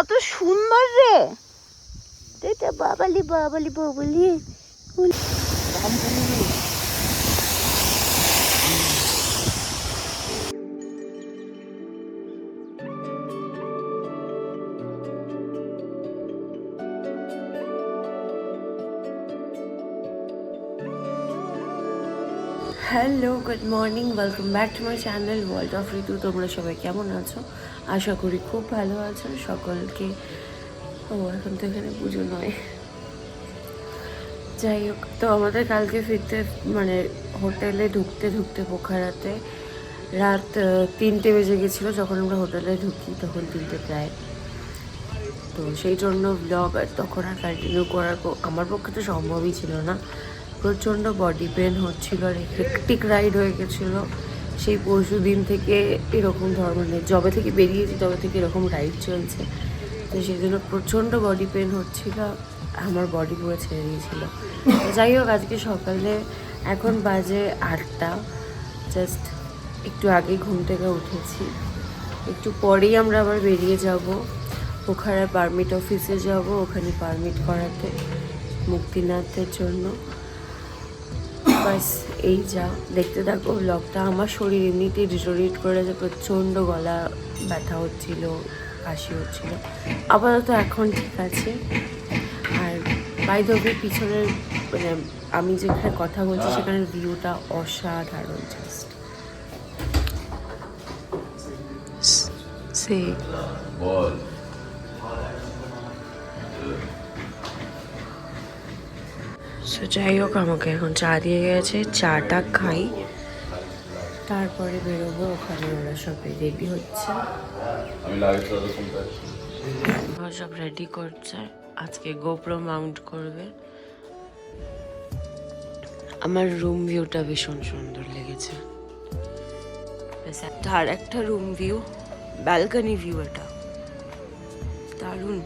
কত সুন্দর রে, এটা বাবালি বাবালি বাবালি। Hello, good morning, welcome back to my channel world of Ritu. তোমরা সবাই কেমন আছো? আশা করি খুব ভালো আছো। সকলকে এখন তো এখানে পুজো নয়, যাই হোক। তো আমাদের কালকে ফিরতে মানে হোটেলে ঢুকতে ঢুকতে পোখারাতে রাত 3টে বেজে গেছিলো। যখন আমরা হোটেলে ঢুকি তখন 3টে প্রায়। তো সেই জন্য ব্লগ আর তখন আর কন্টিনিউ করার আমার পক্ষে তো সম্ভবই ছিল না। প্রচণ্ড বডি পেন হচ্ছিলো আর হেকটিক রাইড হয়ে গেছিলো। সেই পরশু দিন থেকে এরকম ধরনের, যবে থেকে বেরিয়েছি তবে থেকে এরকম রাইড চলছে। তো সেই জন্য প্রচণ্ড বডি পেন হচ্ছিলো, আমার বডি পুরো ছেড়ে দিয়েছিলো। যাই হোক, আজকে সকালে এখন বাজে 8টা, জাস্ট একটু আগে ঘুম থেকে উঠেছি। একটু পরেই আমরা আবার বেরিয়ে যাব, ওখানে পারমিট অফিসে যাব, ওখানে পারমিট করাতে মুক্তিনাথের জন্য। বাস এই যা, দেখতে থাকো ব্লগটা। আমার শরীর এমনিতেই ডিটোরিয়েট করে যে প্রচণ্ড গলা ব্যথা হচ্ছিল, কাশি হচ্ছিল, আপাতত এখন ঠিক আছে। আর বাই দ্য ওয়ে, পিছনের মানে আমি যেখানে কথা বলছি সেখানের ভিউটা অসাধারণ। জাস্ট সে যাই হোক, আমাকে এখন চা দিয়ে গেছে, চাটা খাই, তারপরে বেরোবো। ওখানে ওরা সবাই রেডি হচ্ছে, সব রেডি করছে। আজকে গোপ্রো মাউন্ট করবে। আমার রুম ভিউটা ভীষণ সুন্দর লেগেছে। আর একটা রুম ভিউ, ব্যালকনি ভিউ, এটা দারুণ।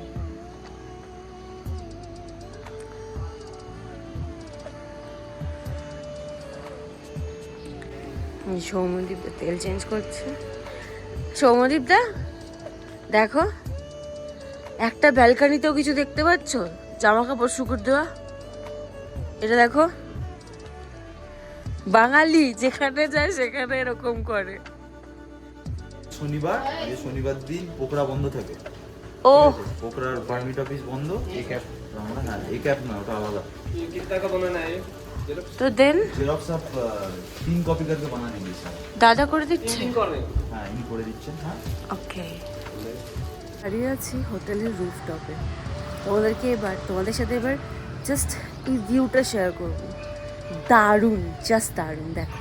সৌমদীপ তেল চেঞ্জ করছে। সৌমদীপ দা দেখো, একটা ব্যালকানিতেও কিছু দেখতে পাচ্ছ? জামা কাপড় শুকুর দেওয়া, এটা দেখো। বাঙালি যেখানে যায় সেখানে এরকম করে। শনিবার দিন পোকরা বন্ধ থাকে। ও পোকরার পারমিট অফিস বন্ধ। এই ক্যাপ আমরা না, এই ক্যাপ না, ওটা আলাদা। कितना का बनाना है? तो देन জেরক্স অফ 3 কপি करके बनाने के लिए দাদা করে দিচ্ছে। হ্যাঁ, ইনি করে দিচ্ছেন। হ্যাঁ, ওকে। দাঁড়িয়ে আছি হোটেলের রুফটপে। তোমাদের সাথে এবার জাস্ট এই ভিউটা শেয়ার করব। দারুণ, জাস্ট দারুণ। দেখো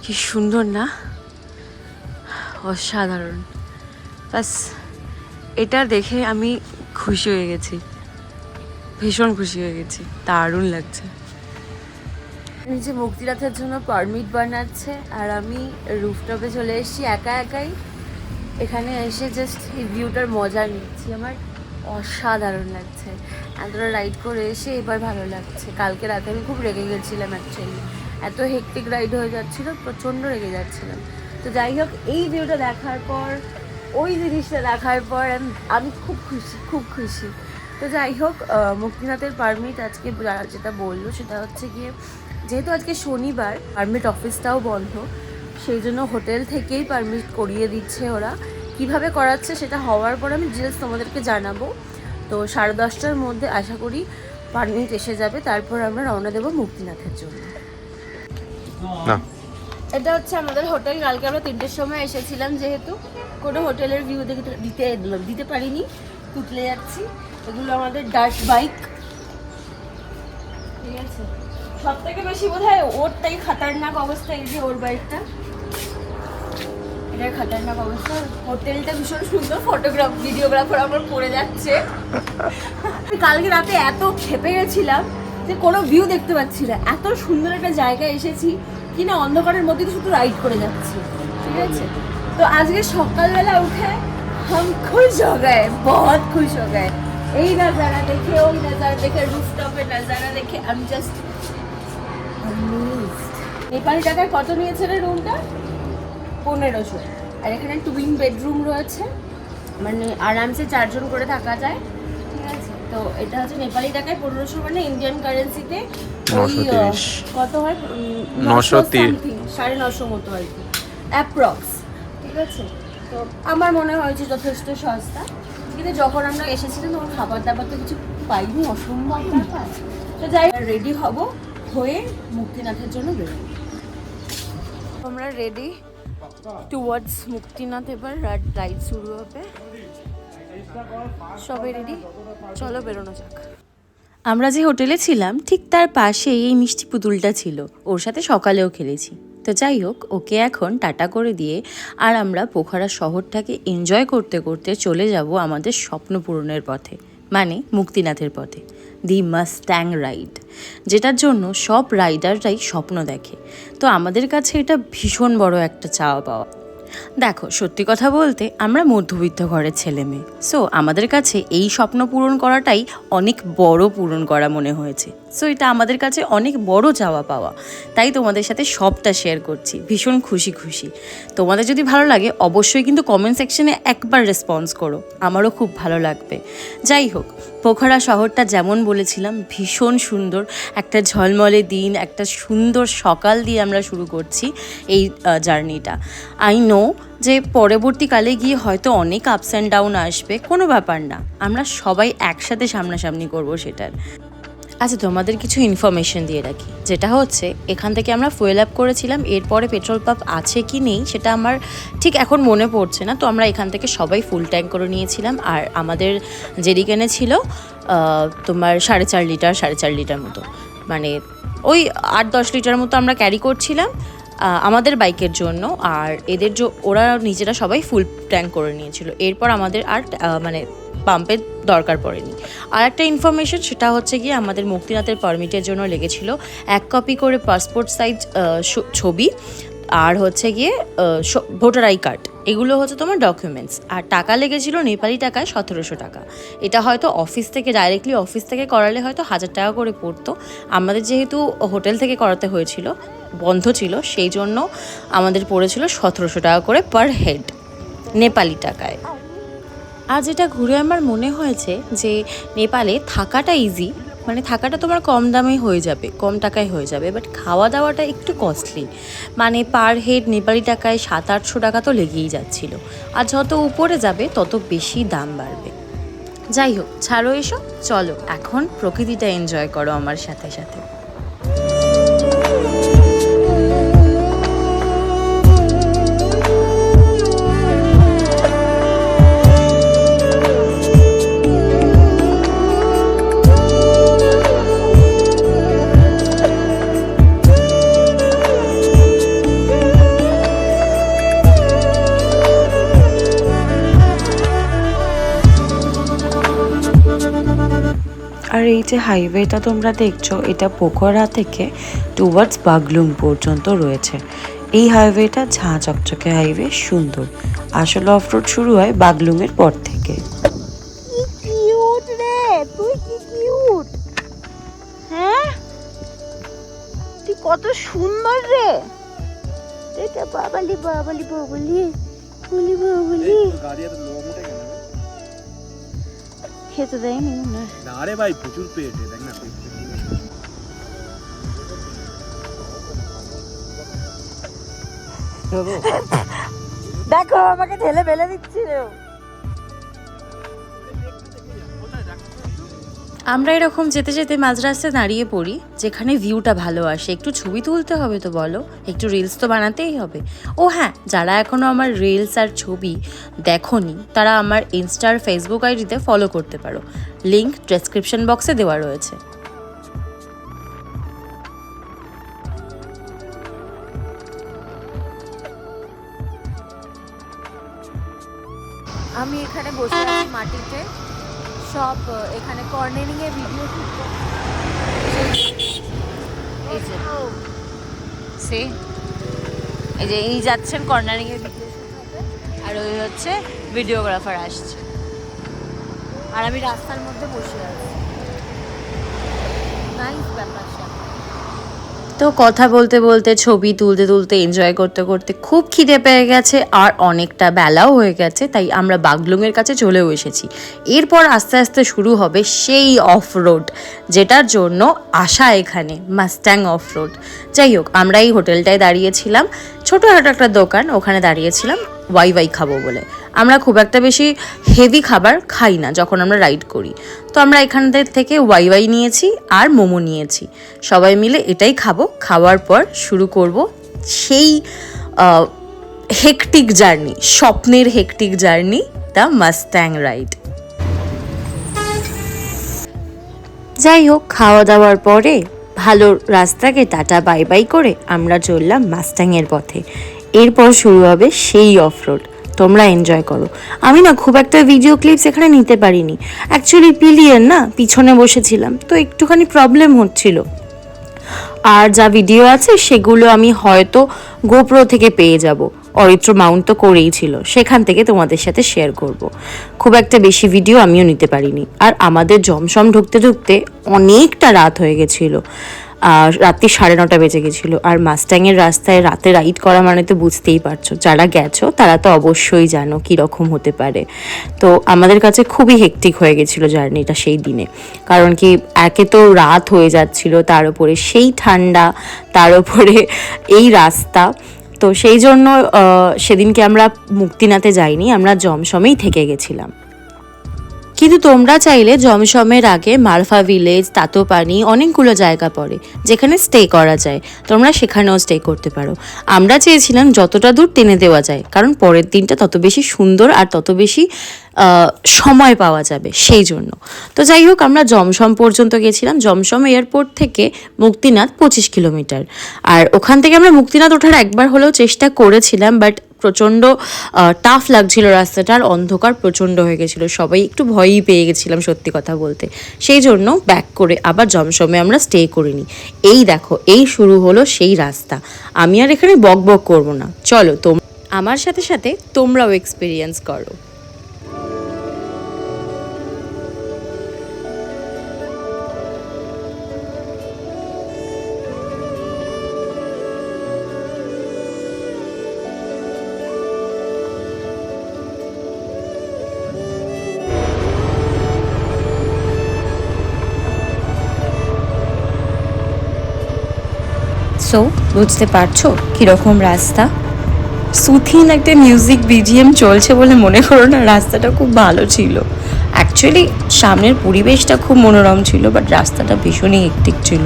কি সুন্দর না, অসাধারণ। বাস এটা দেখে আমি খুশি হয়ে গেছি, ভীষণ খুশি হয়ে গেছি, দারুণ লাগছে। নিজে মুক্তিনাথের জন্য পারমিট বানাচ্ছে আর আমি রুফটপে চলে এসেছি একা একাই। এখানে এসে জাস্ট এই ভিউটার মজা নিচ্ছি। আমার অসাধারণ লাগছে। এতটা রাইড করে এসে এবার ভালো লাগছে। কালকে রাতে আমি খুব রেগে গেছিলাম, অ্যাকচুয়ালি এত হেকটিক রাইড হয়ে যাচ্ছিলো, প্রচণ্ড রেগে যাচ্ছিলাম। তো যাই হোক, এই ভিউটা দেখার পর, ওই জিনিসটা দেখার পর আমি খুব খুশি, খুব খুশি। তো যাই হোক, মুক্তিনাথের পারমিট আজকে যেটা বললো সেটা হচ্ছে গিয়ে, যেহেতু আজকে শনিবার, পারমিট অফিসটাও বন্ধ, সেই জন্য হোটেল থেকেই পারমিট করিয়ে দিচ্ছে ওরা। কিভাবে করাচ্ছে সেটা হওয়ার পর আমি ডিটেলস তোমাদেরকে জানাবো। তো 10:30টার মধ্যে আশা করি পারমিট এসে যাবে, তারপর আমরা রওনা দেবো মুক্তিনাথের জন্য। এটা হচ্ছে আমাদের হোটেল। কালকে আমরা 3টের সময় এসেছিলাম, যেহেতু কোনো হোটেলের ভিউ দিতে পারিনি, তুতলে যাচ্ছি। এগুলো আমাদের ডার্ট বাইক, ঠিক আছে। সব থেকে বেশি বোধ হয় ওরটাই খাতারনাক অবস্থা। এই যে ওর বাইকটা, এটার খাতারনাক অবস্থা। হোটেলটা ভীষণ সুন্দর, ভিডিওগ্রাফার আমার পড়ে যাচ্ছে। কালকে রাতে এত খেপে গেছিলাম যে কোনো ভিউ দেখতে পাচ্ছি না। এত সুন্দর একটা জায়গায় এসেছি কিনা, অন্ধকারের মধ্যে শুধু রাইড করে যাচ্ছি, ঠিক আছে। তো আজকে সকালবেলা উঠে हम खुश हो गए, बहुत खुश हो गए। এই নজারা দেখে, ওই নজারা দেখে, রুফটপের নজারা দেখে আমি জাস্ট অ্যামেজড। নেপালি টাকায় কত নিয়েছে রে রুমটা? 1500। আর এখানে টুইন বেডরুম রয়েছে, মানে আরামসে 4 জন করে থাকা যায়, ঠিক আছে। তো এটা হচ্ছে নেপালি টাকায় 1500, মানে ইন্ডিয়ান কারেন্সিতে ওই কত হয় 930 950 মতো আর কি অ্যাপ্রক্স, ঠিক আছে। তো আমার মনে হয়েছে যথেষ্ট সস্তা, কিন্তু যখন আমরা এসেছিলাম তখন খাবার দাবার তো কিছু পাইনি, অসম্ভব ব্যাপার। তো যাই রেডি হব, হয়ে মুক্তিনাথের জন্য বেরোবো। আমরা রেডি টুয়ার্ডস মুক্তিনাথ, এবার রাইড শুরু হবে, সবাই রেডি, চলো বেরোনো যাক। আমরা যে হোটেলে ছিলাম ঠিক তার পাশেই এই মিষ্টি পুতুলটা ছিল, ওর সাথে সকালেও খেলেছি। তো যাই হোক, ওকে এখন টাটা করে দিয়ে আর আমরা পোখরা শহরটাকে এনজয় করতে করতে চলে যাব আমাদের স্বপ্ন পূরণের পথে, মানে মুক্তিনাথের পথে, দি মাস্ট্যাং রাইড, যেটার জন্য সব রাইডাররাই স্বপ্ন দেখে। তো আমাদের কাছে এটা ভীষণ বড় একটা চাওয়া পাওয়া। দেখো, সত্যি কথা বলতে আমরা মধ্যবিত্ত ঘরের ছেলে মেয়ে, সো আমাদের কাছে এই স্বপ্ন পূরণ করাটাই অনেক বড় পূরণ করা মনে হয়েছে। সো এটা আমাদের কাছে অনেক বড় চাওয়া পাওয়া, তাই তোমাদের সাথে সবটা শেয়ার করছি, ভীষণ খুশি। তোমাদের যদি ভালো লাগে অবশ্যই কিন্তু কমেন্ট সেকশনে একবার রেসপন্স করো, আমারও খুব ভালো লাগবে। যাই হোক, পোখরা শহরটা যেমন বলেছিলাম ভীষণ সুন্দর, একটা ঝলমলে দিন, একটা সুন্দর সকাল দিয়ে আমরা শুরু করছি এই জার্নিটা। আই নো যে পরবর্তীকালে গিয়ে হয়তো অনেক আপস অ্যান্ড ডাউন আসবে, কোনো ব্যাপার না, আমরা সবাই একসাথে সামনাসামনি করব সেটার। আচ্ছা, তোমাদের কিছু ইনফরমেশন দিয়ে রাখি, যেটা হচ্ছে এখান থেকে আমরা ফুয়েল আপ করেছিলাম, এরপরে পেট্রোল পাম্প আছে কি নেই সেটা আমার ঠিক এখন মনে পড়ছে না। তো আমরা এখান থেকে সবাই ফুল ট্যাঙ্ক করে নিয়েছিলাম, আর আমাদের জেরিকেনে ছিল তোমার 4.5 লিটার মতো, মানে ওই 8-10 লিটার মতো আমরা ক্যারি করছিলাম আমাদের বাইকের জন্য, আর এদের ওরা নিজেরা সবাই ফুল ট্যাঙ্ক করে নিয়েছিল। এরপর আমাদের আর মানে পাম্পের দরকার পড়েনি। আর একটা ইনফরমেশন, সেটা হচ্ছে গিয়ে আমাদের মুক্তিনাথের পারমিটের জন্য লেগেছিল 1 কপি করে পাসপোর্ট সাইজ ছবি, আর হচ্ছে গিয়ে ভোটার আই কার্ড, এগুলো হচ্ছে তোমার ডকুমেন্টস। আর টাকা লেগেছিল নেপালি টাকায় 1700 টাকা। এটা হয়তো অফিস থেকে ডাইরেক্টলি অফিস থেকে করালে হয়তো 1000 টাকা করে পড়তো, আমাদের যেহেতু হোটেল থেকে করাতে হয়েছিল, বন্ধ ছিল, সেই জন্য আমাদের পড়েছিল 1700 টাকা করে পার হেড নেপালি টাকায়। আজ এটা ঘুরে আমার মনে হয়েছে যে নেপালে থাকাটা ইজি, মানে থাকাটা তোমার কম দামে হয়ে যাবে, কম টাকায় হয়ে যাবে, বাট খাওয়া দাওয়াটা একটু কস্টলি, মানে পার হেড নেপালি টাকায় 700-800 টাকা তো লেগেই যাচ্ছিল, আর যত উপরে যাবে তত বেশি দাম বাড়বে। যাই হোক, ছাড়ো এসো, চলো এখন প্রকৃতিটা এনজয় করো আমার সাথে সাথে। আর এই যে হাইওয়েটা তোমরা দেখছো, এটা পোখরা থেকে টুয়ার্ডস বাগলুং পর্যন্ত রয়েছে। এই হাইওয়েটা ঝাঁ চকচকে হাইওয়ে, সুন্দর। আসলে অফরোড শুরু হয় বাগলুংয়ের পর থেকে। কি কিউট রে, তুই কি কিউট, হ্যাঁ তুই কত সুন্দর রে, এটা বাবালি বাবালি বাবালি বলি বাবালি। গাড়ি এত লো মোটে কেন খেতে দেয়নি না? না রে ভাই, প্রচুর পেট, দেখ না। দেখো আমাকে ঠেলে ফেলে দিচ্ছিল। আমরা এরকম যেতে যেতে মাঝ রাস্তায় দাঁড়িয়ে পড়ি, যেখানে ভিউটা ভালো আসে। একটু ছবি তুলতে হবে তো বলো, একটু রিলস তো বানাতেই হবে। ও হ্যাঁ, যারা এখনও আমার রিলস আর ছবি দেখোনি তারা আমার ইনস্টার ফেসবুক আইডিতে ফলো করতে পারো, লিঙ্ক ডেসক্রিপশন বক্সে দেওয়া রয়েছে। আমি এখানে বসে আছি মাটিতে, সব এখানে কর্নারিং এর ভিডিও শুট করছি। এই যে এই যাচ্ছেন কর্নারিং এর ভিডিও শুট হবে, আর ওই হচ্ছে ভিডিওগ্রাফার আসছে, আর আমি রাস্তার মধ্যে বসে আছি। নাইস ব্যাপার। তো কথা বলতে বলতে ছবি তুলতে তুলতে এনজয় করতে করতে খুব খিদে পেয়ে গেছে আর অনেকটা বেলাও হয়ে গেছে, তাই আমরা বাগলুংয়ের কাছে চলেও এসেছি। এরপর আস্তে আস্তে শুরু হবে সেই অফরোড, যেটার জন্য আসা এখানে মাস্ট্যাং অফরোড। যাই হোক, আমরা এই হোটেলটায় দাঁড়িয়েছিলাম, ছোটোখাটো একটা দোকান, ওখানে দাঁড়িয়েছিলাম ওয়াই খাবো বলে। আমরা খুব একটা বেশি হেভি খাবার খাই না যখন আমরা রাইড করি, তো আমরা এখান থেকে ওয়াই নিয়েছি আর মোমো নিয়েছি। সবাই মিলে এটাই খাবো। খাওয়ার পর শুরু করব সেই হেকটিক জার্নি, স্বপ্নের hectic journey, the Mustang ride. যাই হোক, খাওয়া দাওয়ার পরে ভালো রাস্তাকে টাটা বাই বাই করে আমরা চললাম মাস্ট্যাংয়ের পথে। এরপর শুরু হবে সেই অফরোড, তোমরা এনজয় করো। আমি না খুব একটা ভিডিও ক্লিপস এখানে নিতে পারিনি, অ্যাকচুয়ালি পিলিয়ন না পিছনে বসেছিলাম, তো একটুখানি প্রবলেম হচ্ছিল। আর যা ভিডিও আছে সেগুলো আমি হয়তো গোপ্রো থেকে পেয়ে যাব, অরিত্র মাউন্ট তো করেই ছিল, সেখান থেকে তোমাদের সাথে শেয়ার করব। খুব একটা বেশি ভিডিও আমিও নিতে পারিনি। আর আমাদের জমসম ঢুকতে ঢুকতে অনেকটা রাত হয়ে গেছিলো, রাত্রি 9:30 বেজে গেছিলো। আর মাস্ট্যাংয়ের রাস্তায় রাতে রাইড করা মানে তো বুঝতেই পারছো, যারা গেছো তারা তো অবশ্যই জানো কীরকম হতে পারে। তো আমাদের কাছে খুবই হেকটিক হয়ে গেছিলো জার্নিটা সেই দিনে, কারণ কি একে তো রাত হয়ে যাচ্ছিলো, তার উপরে সেই ঠান্ডা, তার উপরে এই রাস্তা। তো সেই জন্য সেদিনকে আমরা মুক্তিনাথে যাইনি, আমরা জমসমেই থেকে গেছিলাম। কিন্তু তোমরা চাইলে জমসমের আগে মারফা ভিলেজ, তাতোপানি অনেকগুলো জায়গা পড়ে যেখানে স্টে করা যায়, তোমরা সেখানেও স্টে করতে পারো। আমরা চেয়েছিলাম যতটা দূর টেনে দেওয়া যায়, কারণ পরের দিনটা তত বেশি সুন্দর আর তত বেশি সময় পাওয়া যাবে সেই জন্য। তো যাই হোক, আমরা জমসম পর্যন্ত গেছিলাম। জমসম এয়ারপোর্ট থেকে মুক্তিনাথ 25 কিলোমিটার, আর ওখান থেকে আমরা মুক্তিনাথ ওঠার একবার হলেও চেষ্টা করেছিলাম, বাট প্রচণ্ড টাফ লাগছিল রাস্তাটা, আর অন্ধকার প্রচণ্ড হয়ে গেছিলো, সবাই একটু ভয়ই পেয়ে গেছিলাম সত্যি কথা বলতে। সেই জন্য ব্যাক করে আবার জমসমে আমরা স্টে করিনি। এই দেখো, এই শুরু হলো সেই রাস্তা। আমি আর এখানে বক বক করবো না, চলো আমার সাথে সাথে তোমরাও এক্সপিরিয়েন্স করো। সো বুঝতে পারছো কীরকম রাস্তা। সুথিন একটা মিউজিক বিজিএম চলছে বলে মনে করো না, রাস্তাটা খুব ভালো ছিল। অ্যাকচুয়ালি সামনের পরিবেশটা খুব মনোরম ছিল, বাট রাস্তাটা ভীষণই হেকটিক ছিল।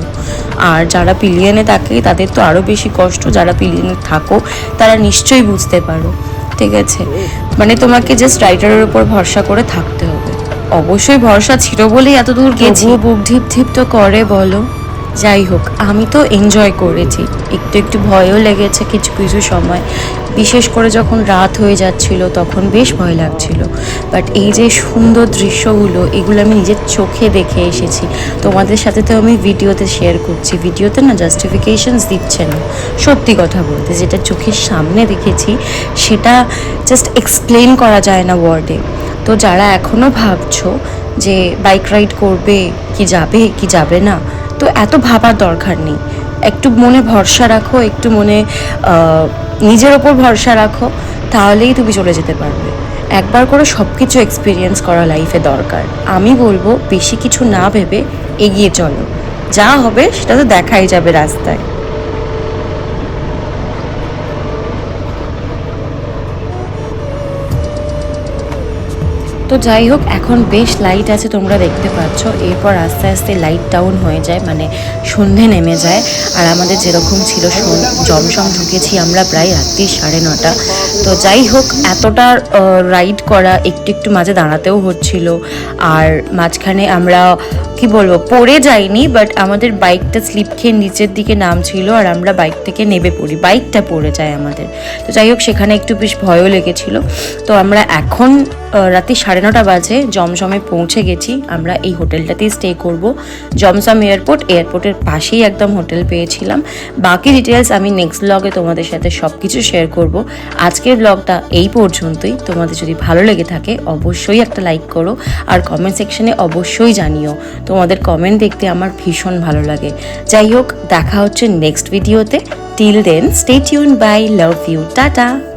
আর যারা পিলিয়নে থাকে তাদের তো আরও বেশি কষ্ট, যারা পিলিয়নে থাকো তারা নিশ্চয়ই বুঝতে পারো, ঠিক আছে? মানে তোমাকে জাস্ট রাইডারের উপর ভরসা করে থাকতে হবে। অবশ্যই ভরসা ছিল বলেই এত দূর গেছি, বুক ঢিপ ঢিপ তো করে বলো। যাই হোক, আমি তো এনজয় করেছি, একটু একটু ভয়ও লেগেছে কিছু কিছু সময়, বিশেষ করে যখন রাত হয়ে যাচ্ছিল তখন বেশ ভয় লাগছিল। বাট এই যে সুন্দর দৃশ্যগুলো, এগুলো আমি নিজের চোখে দেখে এসেছি, তোমাদের সাথে তো আমি ভিডিওতে শেয়ার করছি। ভিডিওতে না জাস্টিফিকেশনস দিচ্ছে না, সত্যি কথা বলতে যেটা চোখের সামনে দেখেছি সেটা জাস্ট এক্সপ্লেন করা যায় না ওয়ার্ডে। তো যারা এখনও ভাবছো যে বাইক রাইড করবে কি যাবে না, তো এত ভাবার দরকার নেই। একটু মনে ভরসা রাখো, একটু মনে নিজের ওপর ভরসা রাখো, তাহলেই তুমি চলে যেতে পারবে। একবার করে সব কিছু এক্সপিরিয়েন্স করা লাইফে দরকার। আমি বলবো বেশি কিছু না ভেবে এগিয়ে চলো, যা হবে সেটা তো দেখাই যাবে রাস্তায়। তো যাই হোক, এখন বেশ লাইট আছে, তোমরা দেখতে পাচ্ছ। এরপর আস্তে আস্তে লাইট ডাউন হয়ে যায়, মানে সন্ধে নেমে যায়। আর আমাদের যেরকম ছিল জমসম ঢুকেছি আমরা প্রায় রাত্রি 9:30। তো যাই হোক, এতটা রাইড করা, একটু একটু মাঝে দাঁড়াতেও হচ্ছিল। আর মাঝখানে আমরা কি বলবো, পড়ে যাইনি, বাট আমাদের বাইকটা স্লিপ খেয়ে নিচের দিকে নামছিল, আর আমরা বাইক থেকে নেমে পড়ি, বাইকটা পড়ে যায় আমাদের। তো যাই হোক, সেখানে একটু বেশ ভয়ও লেগেছিল। তো আমরা এখন রাতে 9:30 বাজে জমজমে পৌঁছে গেছি। আমরা এই হোটেলটাতেই স্টে করব। জমজম এয়ারপোর্টের পাশেই একদম হোটেল পেয়েছিলাম। বাকি ডিটেলস আমি নেক্সট ব্লগে তোমাদের সাথে সব কিছু শেয়ার করব। আজকের ব্লগটা এই পর্যন্তই। তোমাদের যদি ভালো লেগে থাকে অবশ্যই একটা লাইক করো, আর কমেন্ট সেকশনে অবশ্যই জানিও। তোমাদের কমেন্ট দেখতে আমার ভীষণ ভালো লাগে। যাই হোক, দেখা হচ্ছে নেক্সট ভিডিওতে। Till then stay tune, bye, love you, tata.